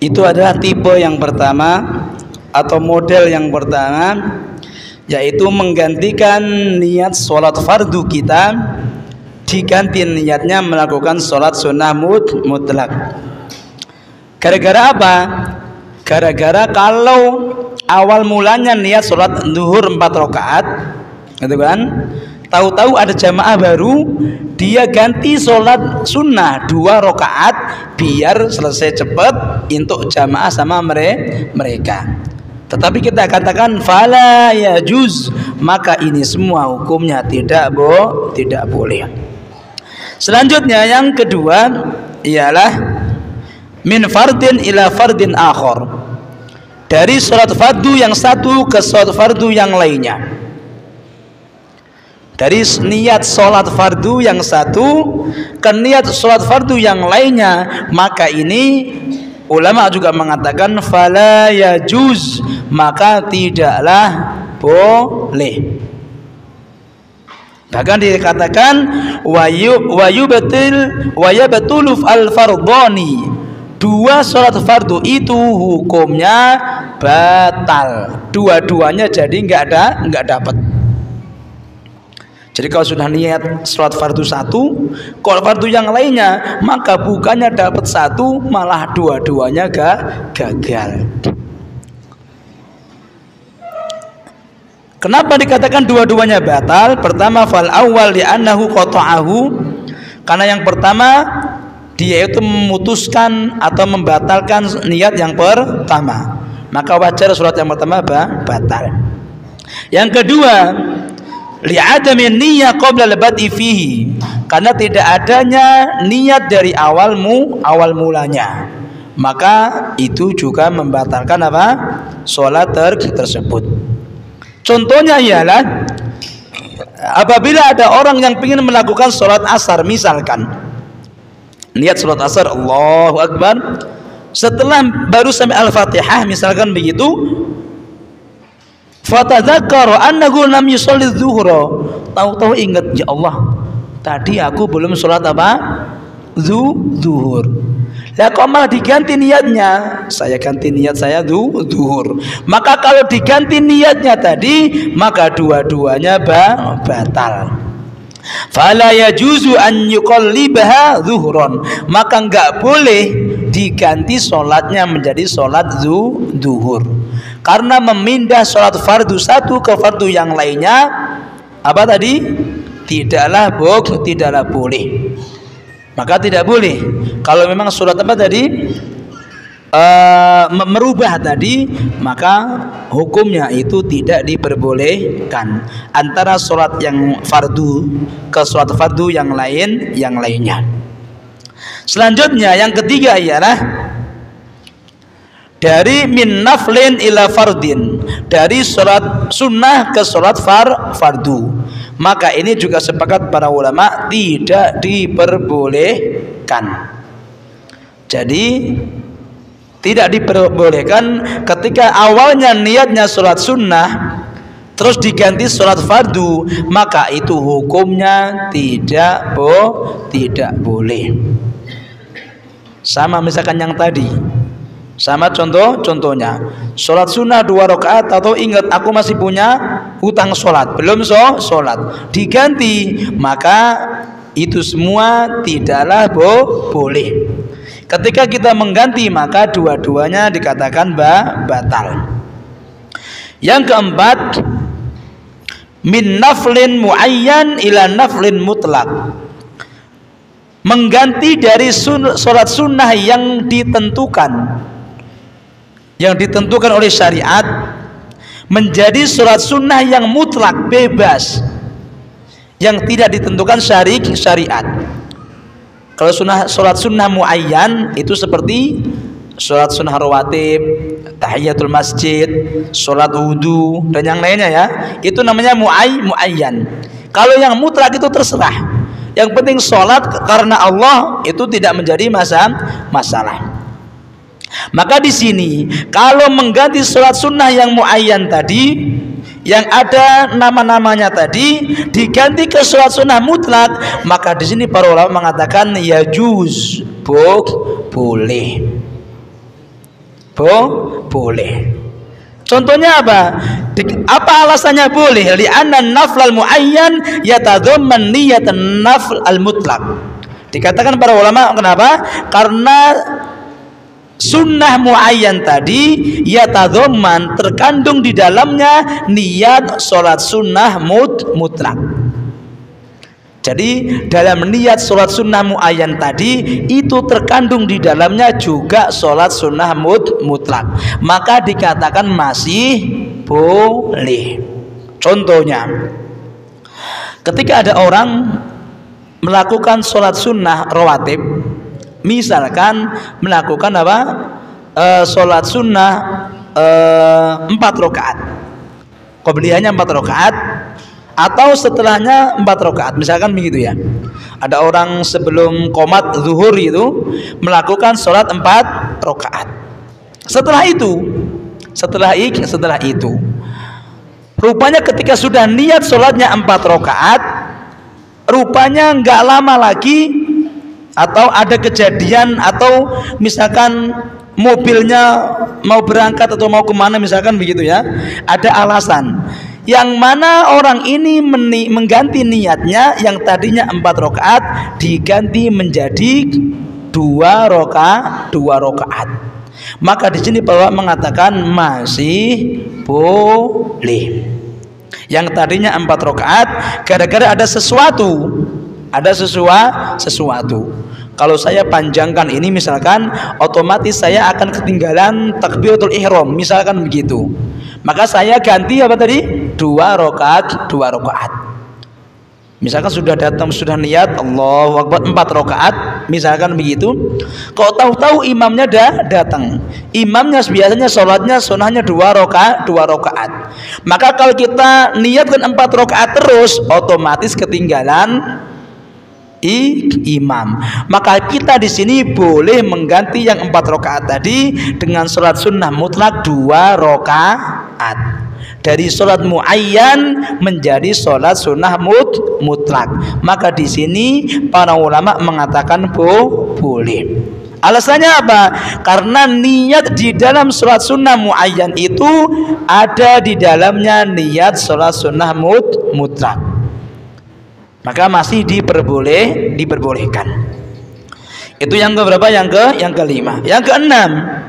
Itu adalah tipe yang pertama atau model yang pertama, yaitu menggantikan niat sholat fardu kita diganti niatnya melakukan sholat sunnah mutlak. Gara-gara apa? Gara-gara kalau awal mulanya niat sholat zuhur 4 rakaat, gitu kan? Tahu-tahu ada jamaah baru, dia ganti sholat sunnah 2 rakaat biar selesai cepat untuk jamaah sama mereka. Tetapi kita katakan fala yajuz, maka ini semua hukumnya tidak boleh. Selanjutnya yang kedua ialah min fardin ila fardin akhar, dari sholat fardu yang satu ke sholat fardu yang lainnya. Dari niat sholat fardu yang satu ke niat sholat fardu yang lainnya, maka ini ulama juga mengatakan fala yajuz, maka tidaklah boleh. Bahkan dikatakan wa yubtilu al-fardhani, 2 sholat fardu itu hukumnya batal, dua-duanya jadi nggak dapat. Jadi kalau sudah niat sholat fardu 1, kalau fardu yang lainnya, maka bukannya dapat 1, malah dua-duanya gagal. Kenapa dikatakan dua-duanya batal? Pertama, fal awwal li'annahu qata'ahu, karena yang pertama dia itu memutuskan atau membatalkan niat yang pertama, maka wajar sholat yang pertama batal. Yang kedua, li'adami niyyah qabla al-bad'i fihi, karena tidak adanya niat dari awal mulanya, maka itu juga membatalkan apa? Sholat tersebut. Contohnya ialah apabila ada orang yang ingin melakukan sholat asar, misalkan niat sholat asar Allahu Akbar, setelah baru sampai Al-Fatihah misalkan begitu, fatadzakara annahu lam yusalli dzuhra, tahu-tahu ingat, ya Allah tadi aku belum sholat apa? Zuhur. Lah kok malah diganti niatnya? Saya ganti niat saya zuhur. Maka kalau diganti niatnya tadi, maka dua-duanya batal. Fala yajuzu an yuqallibaha zuhron, maka enggak boleh diganti sholatnya menjadi sholat zuhur, karena memindah sholat fardu 1 ke fardu yang lainnya apa tadi? Tidaklah boleh. Maka tidak boleh kalau memang sholat apa tadi merubah tadi, maka hukumnya itu tidak diperbolehkan antara sholat yang fardu ke sholat fardu yang lainnya. Selanjutnya yang ketiga ialah dari min naflin ila fardin, dari sholat sunnah ke sholat fardu. Maka ini juga sepakat para ulama tidak diperbolehkan. Jadi tidak diperbolehkan ketika awalnya niatnya sholat sunnah terus diganti sholat fardu, maka itu hukumnya tidak boleh. Sama misalkan yang tadi, sama contohnya sholat sunnah 2 rakaat, atau ingat aku masih punya hutang sholat, belum sholat, diganti, maka itu semua tidaklah boleh. Ketika kita mengganti, maka dua-duanya dikatakan batal. Yang keempat, min naflin muayyan ila naflin mutlak, mengganti dari sholat sunnah yang ditentukan oleh syariat menjadi sholat sunnah yang mutlak, bebas, yang tidak ditentukan syariat. Kalau sholat sunnah muayyan itu seperti sholat sunnah rawatib, tahiyatul masjid, sholat wudhu, dan yang lainnya ya, itu namanya muayyan. Kalau yang mutlak itu terserah, yang penting sholat karena Allah, itu tidak menjadi masalah. Maka di sini kalau mengganti sholat sunnah yang muayyan tadi, yang ada nama-namanya tadi, diganti ke sholat sunnah mutlak, maka di sini para ulama mengatakan yajuz, boleh. Contohnya apa? Apa alasannya boleh? Li'anna naflal muayyan yatadhamman niyatan nafl al mutlak. Dikatakan para ulama, kenapa? Karena sunnah muayyan tadi yatadhamman, terkandung di dalamnya niat sholat sunnah mutlak. Jadi dalam niat sholat sunnah muayyan tadi itu terkandung di dalamnya juga sholat sunnah mutlak, maka dikatakan masih boleh. Contohnya, ketika ada orang melakukan sholat sunnah rawatib, misalkan melakukan sholat sunnah 4 rakaat, qobliyahnya 4 rakaat, atau setelahnya 4 rakaat, misalkan begitu ya. Ada orang sebelum qomat zuhur itu melakukan sholat 4 rakaat. Setelah itu rupanya ketika sudah niat sholatnya 4 rakaat, rupanya nggak lama lagi, atau ada kejadian, atau misalkan mobilnya mau berangkat atau mau kemana, misalkan begitu ya, ada alasan yang mana orang ini mengganti niatnya yang tadinya 4 rakaat diganti menjadi 2 rakaat. Maka di sini Bapak mengatakan masih boleh. Yang tadinya 4 rakaat gara-gara ada sesuatu. Kalau saya panjangkan ini misalkan, otomatis saya akan ketinggalan takbiratul ihram, misalkan begitu. Maka saya ganti apa tadi? 2 rakaat. Misalkan sudah datang, sudah niat Allahu Akbar 4 rakaat, misalkan begitu. Kok tahu-tahu imamnya datang. Imamnya biasanya sholatnya sunnahnya 2 rakaat. Maka kalau kita niatkan 4 rakaat terus, otomatis ketinggalan imam. Maka kita di sini boleh mengganti yang 4 rakaat tadi dengan sholat sunnah mutlak 2 rakaat. Dari sholat muayyan menjadi sholat sunnah mutlak. Maka di sini para ulama mengatakan boleh. Alasannya apa? Karena niat di dalam sholat sunnah muayyan itu ada di dalamnya niat sholat sunnah mutlak. Maka masih diperbolehkan. Itu yang keberapa? Yang kelima. Yang keenam,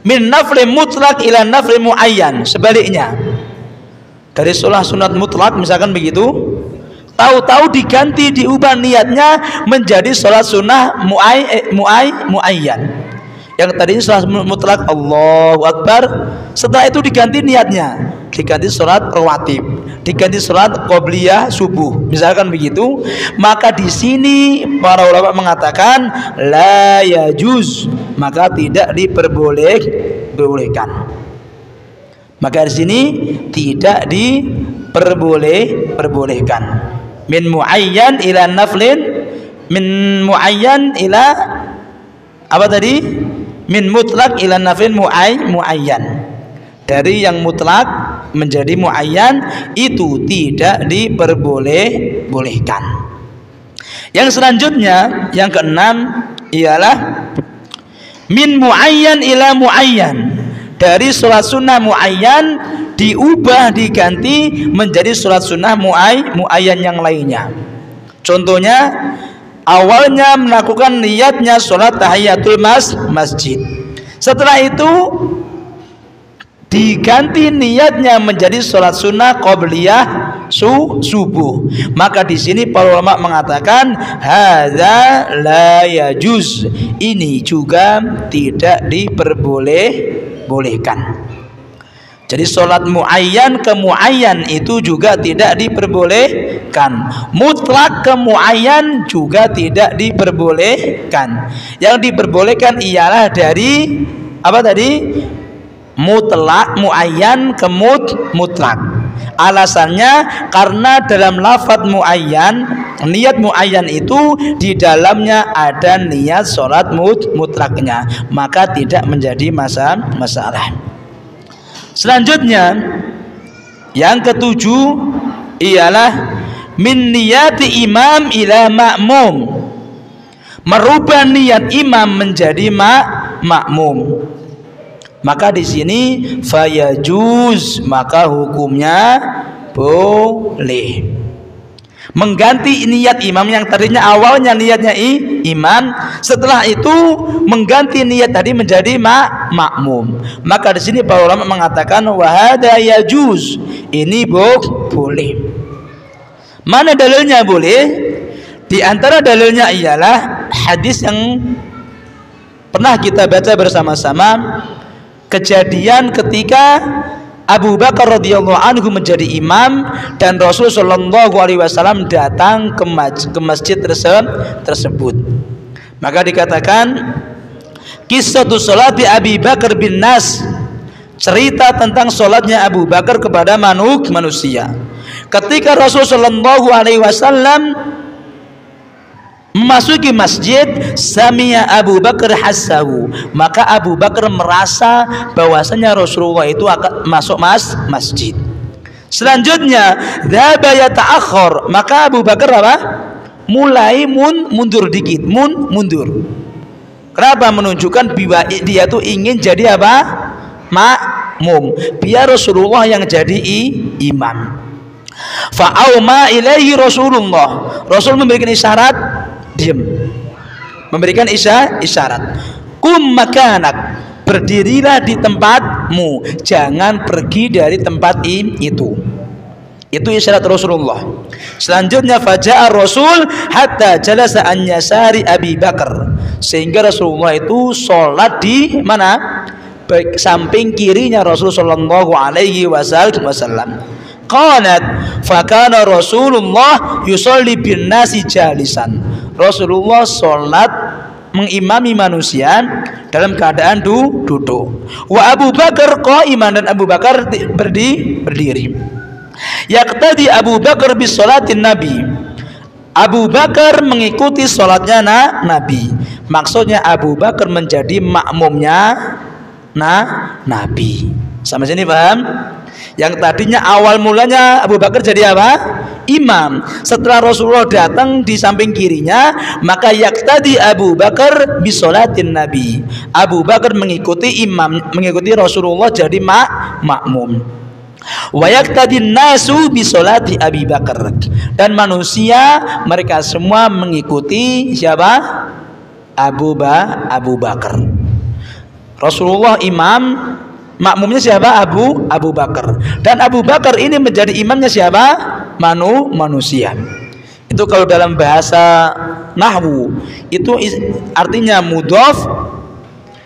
min nafli mutlak ila nafli muayyan. Sebaliknya, dari sholat sunat mutlak misalkan begitu, tahu-tahu diubah niatnya menjadi sholat sunnah muayyan. Yang tadinya sholat mutlak Allahu Akbar, setelah itu diganti niatnya, diganti sholat rawatib, diganti sholat qobliyah subuh, misalkan begitu. Maka di sini para ulama mengatakan la yajuz, maka tidak diperbolehkan. Maka di sini tidak perbolehkan. Min muayyan ila naflin, min muayyan ila apa tadi? Min mutlak ila naflin muayyan. Dari yang mutlak menjadi muayyan itu tidak diperbolehkan. Yang selanjutnya, yang keenam ialah min muayyan ila muayyan. Dari sholat sunnah muayyan diubah, diganti menjadi sholat sunnah muayyan yang lainnya. Contohnya, awalnya melakukan niatnya sholat tahiyatul masjid. Setelah itu diganti niatnya menjadi sholat sunnah qobliyah subuh. Maka di sini para ulama mengatakan hadza la yajuz, ini juga tidak diperbolehkan. Jadi sholat muayyan ke muayyan itu juga tidak diperbolehkan. Mutlak ke muayyan juga tidak diperbolehkan. Yang diperbolehkan ialah dari apa tadi? Mutlak muayyan ke mutlak. Alasannya karena dalam lafadz muayyan, niat muayyan itu di dalamnya ada niat sholat mutlaknya, maka tidak menjadi masalah. Selanjutnya, yang ketujuh ialah min niyati imam ila ma'mum, merubah niat imam menjadi makmum. Maka di sini fayajuz, maka hukumnya boleh mengganti niat imam yang tadinya awalnya niatnya imam, setelah itu mengganti niat tadi menjadi makmum. Maka di sini para ulama mengatakan wa hadza yajuz, ini boleh. Mana dalilnya boleh? Di antara dalilnya ialah hadis yang pernah kita baca bersama-sama, kejadian ketika Abu Bakar radhiyallahu anhu menjadi imam dan Rasul sallallahu alaihi wasallam datang ke masjid tersebut. Maka dikatakan qissatu sholati Abi Bakar bin Nas, cerita tentang sholatnya Abu Bakar kepada manusia. Ketika Rasul sallallahu alaihi wasallam memasuki masjid, sami'a Abu Bakar hassahu, maka Abu Bakar merasa bahwasanya Rasulullah itu akan masuk masjid. Selanjutnya dzaba yata'akhkhar, maka Abu Bakar apa? Mulai mundur dikit, mundur. Kenapa? Menunjukkan bahwa dia tuh ingin jadi apa? Makmum, biar Rasulullah yang jadi imam. Fa'auma ilaihi Rasulullah, Rasul memberikan isyarat diam, memberikan isyarat. Kum makanak, berdirilah di tempatmu, jangan pergi dari tempat itu. Itu isyarat Rasulullah. Selanjutnya faja'a Rasul hatta jalasa an yasari Abi Bakar, sehingga Rasulullah itu sholat di mana? Samping kirinya Rasul sallallahu alaihi wasallam. Qalat fakana Rasulullah yusolli bin nasi jalisan, Rasulullah sholat mengimami manusia dalam keadaan duduk. Wa Abu Bakar qa'iman, dan Abu Bakar berdiri. Yaqtadi Abu Bakar bis sholatin Nabi, Abu Bakar mengikuti sholatnya Nabi. Maksudnya Abu Bakar menjadi makmumnya Nabi. Sampai sini paham? Yang tadinya awal mulanya Abu Bakar jadi apa? Imam. Setelah Rasulullah datang di samping kirinya, maka yaqtadi Abu Bakar bisolatin Nabi, Abu Bakar mengikuti Rasulullah jadi makmum. Wa yaqtadi nasu bisolati Abi Bakar, dan manusia mereka semua mengikuti siapa? Abu Bakar. Rasulullah imam, makmumnya siapa? Abu Bakar. Dan Abu Bakar ini menjadi imamnya siapa? Manusia. Itu kalau dalam bahasa nahwu itu artinya mudhaf,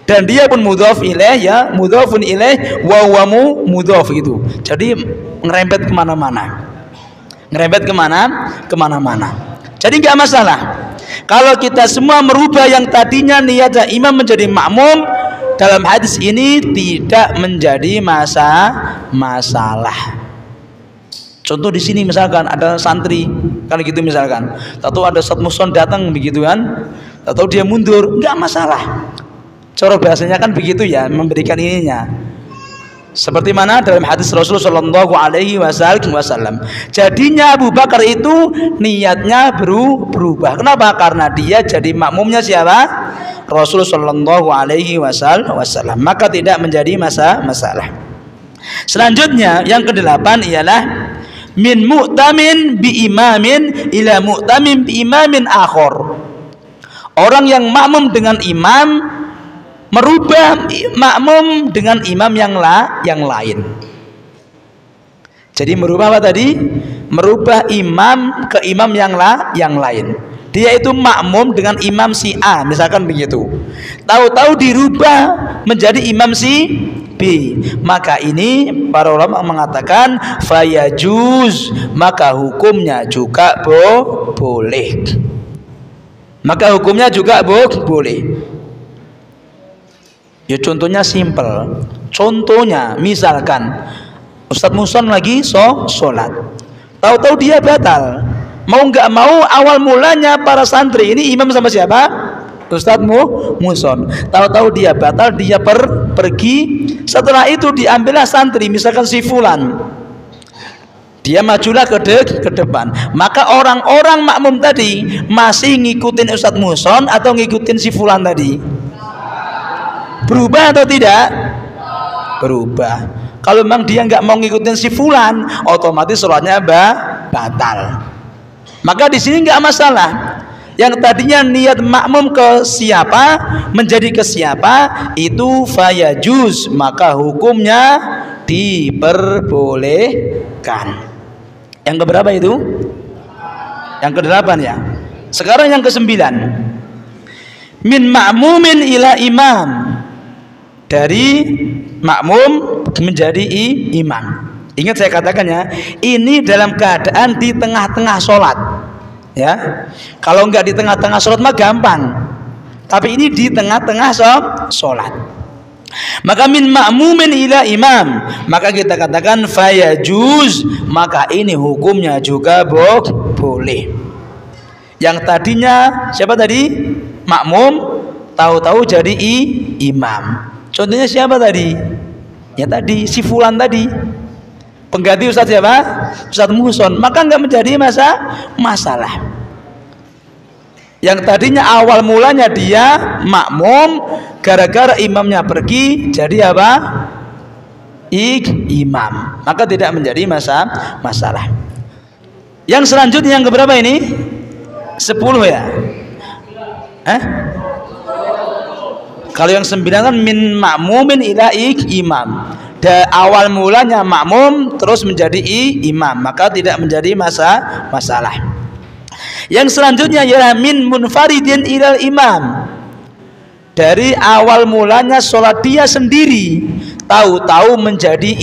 dan dia pun mudhaf ilaih, ya, mudhafun ilaih wa huwa mudhaf gitu. Jadi ngerempet kemana-mana. Jadi nggak masalah kalau kita semua merubah yang tadinya niatnya imam menjadi makmum. Dalam hadis ini tidak menjadi masalah. Contoh di sini misalkan ada santri kan gitu misalkan, atau ada Ustadz Muson datang begitu kan, atau dia mundur, nggak masalah. Cara bahasanya kan begitu ya, memberikan ininya. Seperti mana dalam hadis Rasulullah Shallallahu Alaihi Wasallam. Jadinya Abu Bakar itu niatnya berubah. Kenapa? Karena dia jadi makmumnya siapa? Rasulullah Shallallahu Alaihi Wasallam. Maka tidak menjadi masalah. Selanjutnya yang ke-8 ialah min mu'tamin bi imamin ila mu'tamin bi imamin akhor. Orang yang makmum dengan imam merubah makmum dengan imam yang lain. Jadi merubah apa tadi? Merubah imam ke imam yang lain. Dia itu makmum dengan imam si A, misalkan begitu. Tahu-tahu dirubah menjadi imam si B. Maka ini para ulama mengatakan fayajuz, maka hukumnya juga boleh. Maka hukumnya juga boleh. Ya contohnya simple. Contohnya misalkan Ustadz Muson lagi sholat, tahu-tahu dia batal. Mau nggak mau awal mulanya para santri ini imam sama siapa? Ustadz Muson. Tahu-tahu dia batal, dia pergi. Setelah itu diambillah santri, misalkan si Fulan. Dia majulah ke depan. Maka orang-orang makmum tadi masih ngikutin Ustadz Muson atau ngikutin si Fulan tadi? Berubah atau tidak? Berubah. Kalau memang dia nggak mau ngikutin si Fulan, otomatis sholatnya batal. Maka di sini nggak masalah. Yang tadinya niat makmum ke siapa menjadi ke siapa, itu fayajuz, maka hukumnya diperbolehkan. Yang keberapa itu? Yang ke-8 ya. Sekarang yang ke-9. Min ma'mumin ila imam. Dari makmum menjadi imam. Ingat saya katakan ya, ini dalam keadaan di tengah-tengah sholat. Ya, kalau enggak di tengah-tengah sholat mah gampang. Tapi ini di tengah-tengah sholat. Maka min ma'mumin ila imam, maka kita katakan fayajuz, maka ini hukumnya juga boleh. Yang tadinya siapa tadi? Makmum, tahu-tahu jadi imam. Contohnya siapa tadi? Ya tadi si Fulan tadi. Pengganti Ustadz siapa? Ustadz Muson. Maka nggak menjadi masalah. Yang tadinya awal mulanya dia makmum, gara-gara imamnya pergi jadi apa? Imam. Maka tidak menjadi masalah. Yang selanjutnya yang keberapa ini? 10 ya? Kalau yang 9 kan min makmumin ila imam. Awal mulanya makmum terus menjadi imam, maka tidak menjadi masalah. Yang selanjutnya ialah min munfaridin ilal imam. Dari awal mulanya sholat dia sendiri, tahu-tahu menjadi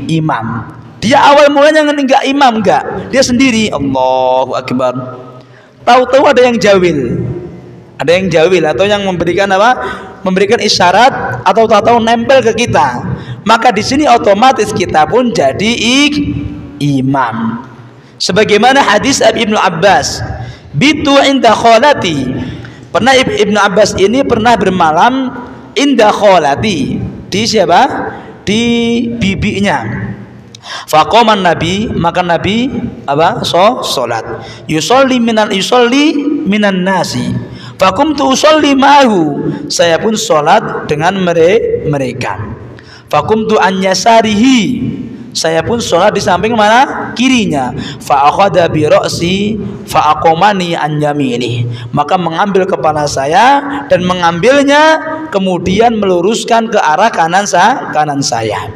imam. Dia awal mulanya enggak imam, enggak, dia sendiri. Allahu Akbar. Tahu-tahu ada yang jawil. Ada yang jawil atau yang memberikan apa? Memberikan isyarat atau tahu-tahu nempel ke kita. Maka di sini otomatis kita pun jadi imam. Sebagaimana hadis Ibnu Abbas, bitu inda kholati. Pernah Ibnu Abbas ini pernah bermalam inda kholati. Di siapa? Di bibinya. Faqaman Nabi, maka Nabi apa? Salat. Yusolli minan nasi. Fakumtu usolli ma'ahu. Saya pun salat dengan mereka. Fakumtu an yasarihi. Saya pun sholat di samping mana? Kirinya. Fa akhadha bi ra'si fa aqamani an yamini. Maka mengambil kepala saya dan mengambilnya kemudian meluruskan ke arah kanan saya.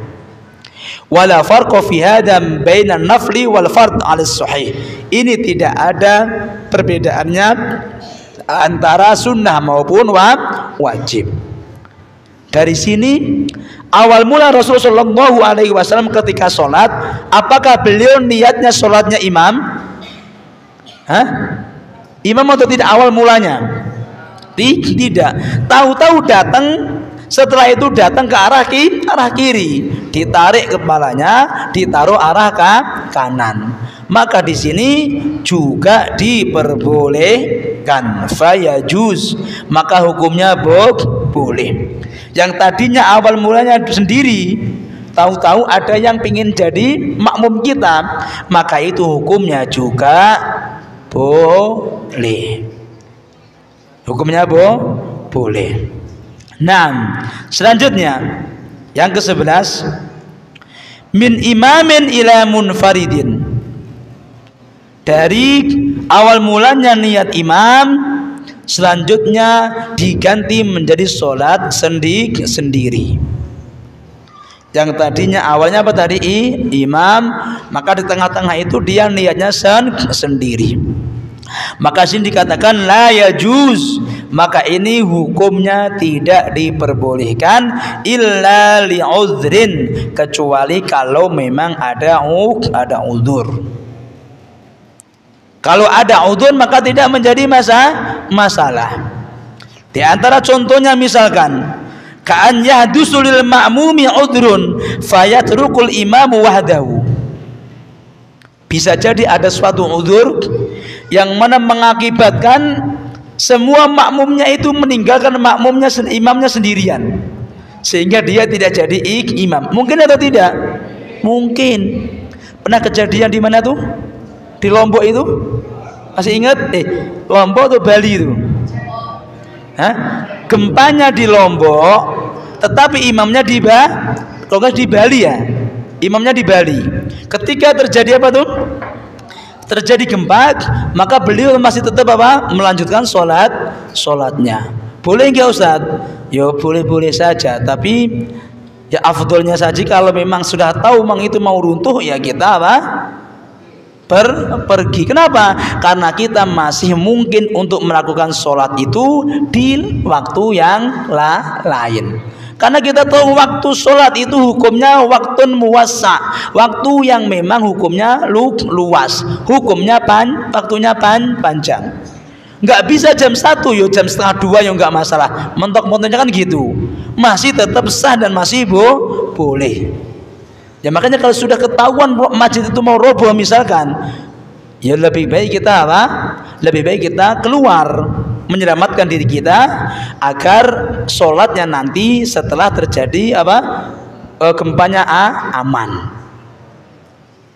Wala farqa fi hadha bainan nafli wal fard 'ala sahih. Ini tidak ada perbedaannya antara sunnah maupun wajib. Dari sini awal mula Rasulullah Shallallahu Alaihi Wasallam ketika sholat, apakah beliau niatnya sholatnya imam? Imam atau tidak awal mulanya? Tidak. Tahu-tahu datang Setelah itu datang ke arah kiri, ditarik kepalanya, ditaruh arah kanan. Maka di sini juga diperbolehkan, fayajuz, maka hukumnya boleh. Yang tadinya awal mulanya sendiri, tahu-tahu ada yang ingin jadi makmum kita, maka itu hukumnya juga boleh. Hukumnya boleh. Nah, selanjutnya yang ke-11, min imamin ila munfaridin. Dari awal mulanya niat imam, selanjutnya diganti menjadi sholat sendiri. Yang tadinya awalnya apa tadi? Imam, maka di tengah-tengah itu dia niatnya sendiri. Maka sini dikatakan la yajuz, maka ini hukumnya tidak diperbolehkan illa li'udhrin, kecuali kalau memang ada uzur. Kalau ada uzur maka tidak menjadi masalah. Di antara contohnya misalkan ka'an yahdusu lil ma'mumi udhrun fayatrukul imamu wahdahu. Bisa jadi ada suatu uzur yang mana mengakibatkan semua makmumnya itu meninggalkan imamnya sendirian, sehingga dia tidak jadi imam. Mungkin atau tidak? Mungkin. Pernah kejadian di mana tuh? Di Lombok itu? Masih ingat? Lombok atau Bali itu? Gempanya di Lombok, tetapi imamnya di Bali ya. Imamnya di Bali. Ketika terjadi apa tuh? Terjadi gempa, maka beliau masih tetap melanjutkan sholatnya. Boleh nggak Ustaz? Ya boleh saja, tapi ya afdolnya saja kalau memang sudah tahu memang itu mau runtuh, ya kita pergi. Kenapa? Karena kita masih mungkin untuk melakukan sholat itu di waktu yang lain. Karena kita tahu waktu sholat itu hukumnya waktu muwassa, waktu yang memang hukumnya luas, hukumnya waktunya panjang. Nggak bisa jam 1 yo, jam setengah 2 yo nggak masalah. Mentok-mentoknya kan gitu, masih tetap sah dan masih boleh. Ya makanya kalau sudah ketahuan masjid itu mau roboh misalkan, ya lebih baik kita Lebih baik kita keluar, menyelamatkan diri kita agar sholatnya nanti setelah terjadi gempanya aman.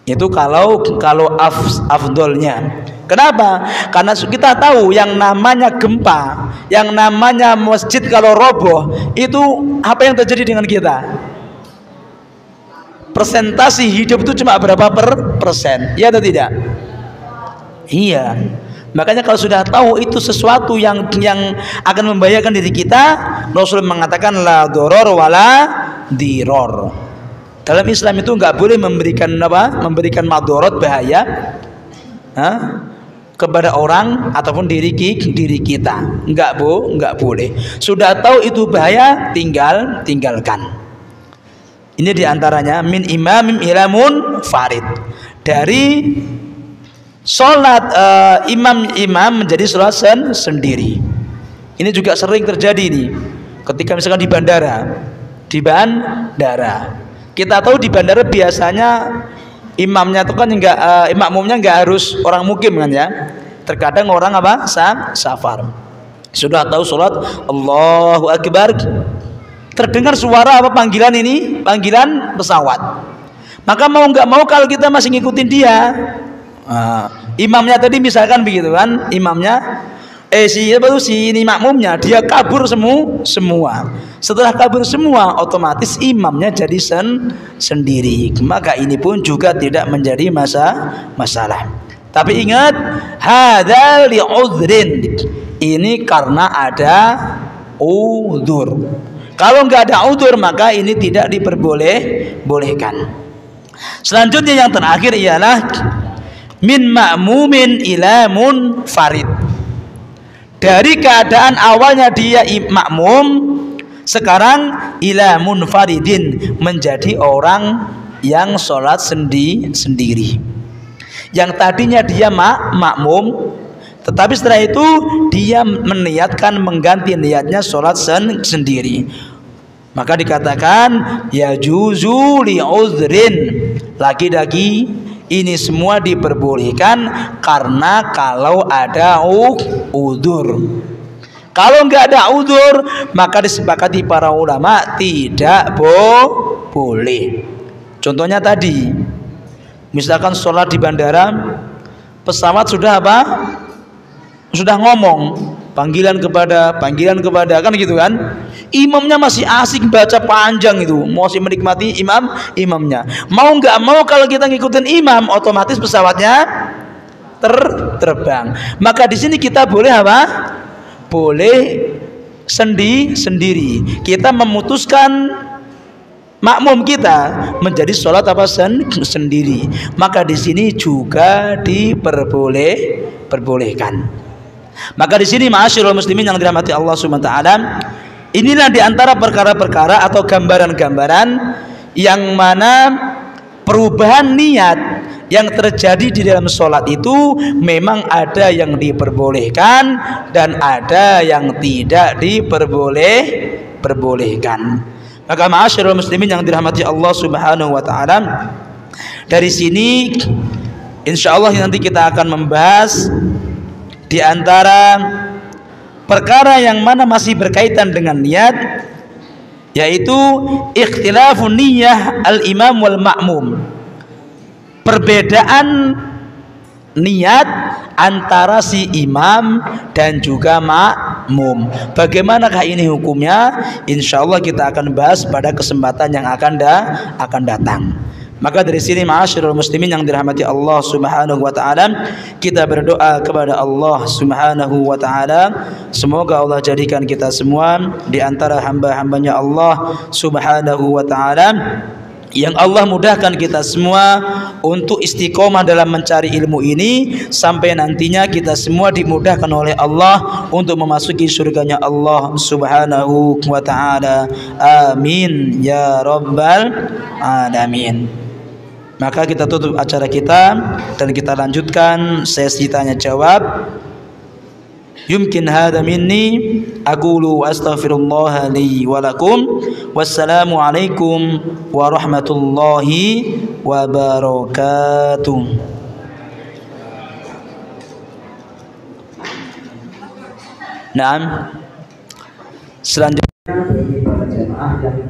Itu kalau afdolnya. Kenapa? Karena kita tahu yang namanya gempa, yang namanya masjid kalau roboh, itu apa yang terjadi dengan kita? Persentasi hidup itu cuma berapa persen? Iya atau tidak? Iya. Makanya kalau sudah tahu itu sesuatu yang akan membahayakan diri kita, Rasul mengatakan la doror wala diror. Dalam Islam itu nggak boleh memberikan madorot, bahaya kepada orang ataupun diri kita. Nggak boleh. Sudah tahu itu bahaya, tinggalkan. Ini diantaranya min imamim ilamun farid, dari sholat imam menjadi sholat sendiri. Ini juga sering terjadi nih, ketika misalkan di bandara. Kita tahu di bandara biasanya imamnya itu kan makmumnya nggak harus orang mukim kan ya. Terkadang orang safar. Sudah tahu sholat Allahu Akbar, terdengar suara panggilan pesawat. Maka mau nggak mau kalau kita masih ngikutin dia, imamnya tadi misalkan begitu kan, imamnya si ini makmumnya dia kabur semua. Setelah kabur semua, otomatis imamnya jadi sendiri. Maka ini pun juga tidak menjadi masalah. Tapi ingat, hadzal li'udhrin, ini karena ada udzur. Kalau nggak ada udzur maka ini tidak diperbolehkan. Selanjutnya yang terakhir ialah min ma'mumin ila munfarid. Dari keadaan awalnya dia makmum, sekarang ila munfaridin, menjadi orang yang sholat sendiri. Yang tadinya dia makmum, tetapi setelah itu dia meniatkan mengganti niatnya sholat sendiri. Maka dikatakan ya juzu li uzrin. Lagi-lagi ini semua diperbolehkan karena kalau ada udzur. Kalau nggak ada udzur, maka disepakati para ulama tidak boleh. Contohnya tadi, misalkan sholat di bandara, pesawat sudah apa? Sudah ngomong panggilan kepada kan gitu kan. Imamnya masih asik baca panjang itu, masih menikmati imamnya. Mau nggak mau kalau kita ngikutin imam, otomatis pesawatnya terbang. Maka di sini kita boleh apa? Boleh sendiri. Kita memutuskan makmum kita menjadi sholat apa sendiri. Maka di sini juga diperbolehkan. Maka di sini ma'asyiral muslimin yang dirahmati Allah Subhanahu wa taala, inilah diantara perkara-perkara atau gambaran-gambaran yang mana perubahan niat yang terjadi di dalam sholat itu memang ada yang diperbolehkan dan ada yang tidak diperbolehkan. Maka ma'asyiral muslimin yang dirahmati Allah Subhanahu wa taala, dari sini insyaallah nanti kita akan membahas di antara perkara yang mana masih berkaitan dengan niat, yaitu ikhtilafun niyyah al-imam wal ma'mum. Perbedaan niat antara si imam dan juga makmum. Bagaimanakah ini hukumnya? Insyaallah kita akan bahas pada kesempatan yang akan datang. Maka dari sini ma'asyiral muslimin yang dirahmati Allah Subhanahu wa taala, kita berdoa kepada Allah Subhanahu wa taala, semoga Allah jadikan kita semua di antara hamba-hambanya Allah Subhanahu wa taala yang Allah mudahkan kita semua untuk istiqomah dalam mencari ilmu ini sampai nantinya kita semua dimudahkan oleh Allah untuk memasuki surganya Allah Subhanahu wa taala. Amin ya rabbal alamin. Maka kita tutup acara kita dan kita lanjutkan sesi tanya jawab. Yumkin hadza minni aqulu astaghfirullah li wa lakum. Wassalamu alaikum warahmatullahi wabarakatuh. Naam. Selanjutnya bagi para jemaah yang